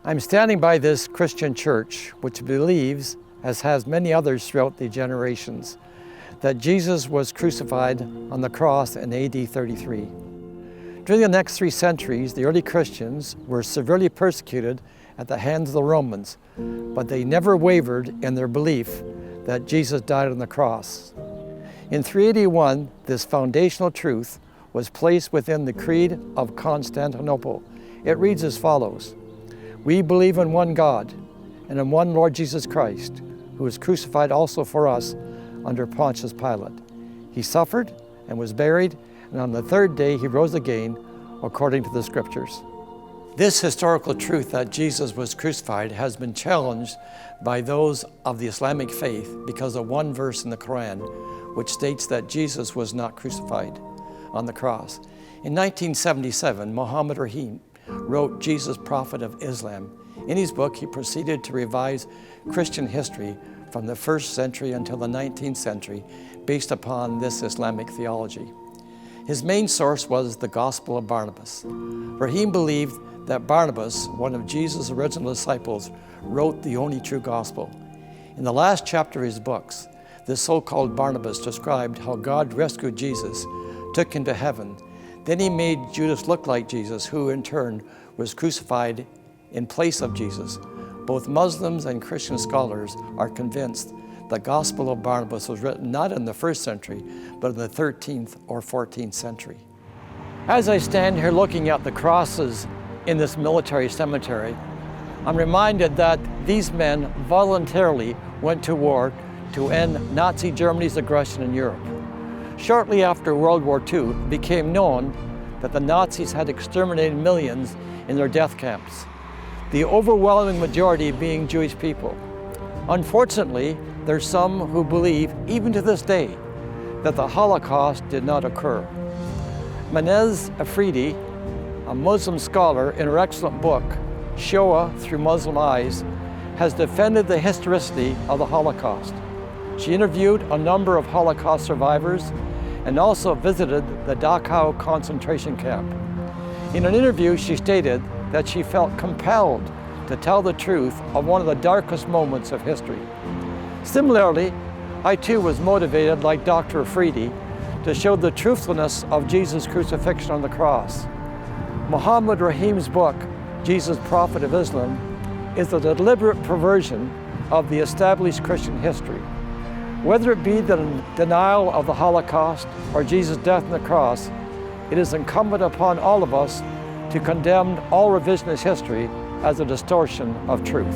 I'm standing by this Christian church, which believes, as has many others throughout the generations, that Jesus was crucified on the cross in AD 33. During the next 3 centuries, the early Christians were severely persecuted at the hands of the Romans, but they never wavered in their belief that Jesus died on the cross. In 381, this foundational truth was placed within the Creed of Constantinople. It reads as follows: "We believe in one God and in one Lord Jesus Christ, who was crucified also for us under Pontius Pilate. He suffered and was buried, and on the 3rd day he rose again, according to the Scriptures." This historical truth that Jesus was crucified has been challenged by those of the Islamic faith because of one verse in the Qur'an, which states that Jesus was not crucified on the cross. In 1977, Muhammad ur-Rahim wrote Jesus, Prophet of Islam. In his book, he proceeded to revise Christian history from the 1st century until the 19th century based upon this Islamic theology. His main source was the Gospel of Barnabas. Rahim believed that Barnabas, one of Jesus' original disciples, wrote the only true gospel. In the last chapter of his books, this so-called Barnabas described how God rescued Jesus, took him to heaven. Then he made Judas look like Jesus, who in turn was crucified in place of Jesus. Both Muslims and Christian scholars are convinced the Gospel of Barnabas was written not in the 1st century, but in the 13th or 14th century. As I stand here looking at the crosses in this military cemetery, I'm reminded that these men voluntarily went to war to end Nazi Germany's aggression in Europe. Shortly after World War II, it became known that the Nazis had exterminated millions in their death camps, the overwhelming majority being Jewish people. Unfortunately, there's some who believe, even to this day, that the Holocaust did not occur. Manez Afridi, a Muslim scholar, in her excellent book, Shoah Through Muslim Eyes, has defended the historicity of the Holocaust. She interviewed a number of Holocaust survivors and also visited the Dachau concentration camp. In an interview, she stated that she felt compelled to tell the truth of one of the darkest moments of history. Similarly, I too was motivated, like Dr. Afridi, to show the truthfulness of Jesus' crucifixion on the cross. Muhammad ur-Rahim's book, Jesus, Prophet of Islam, is a deliberate perversion of the established Christian history. Whether it be the denial of the Holocaust or Jesus' death on the cross, it is incumbent upon all of us to condemn all revisionist history as a distortion of truth.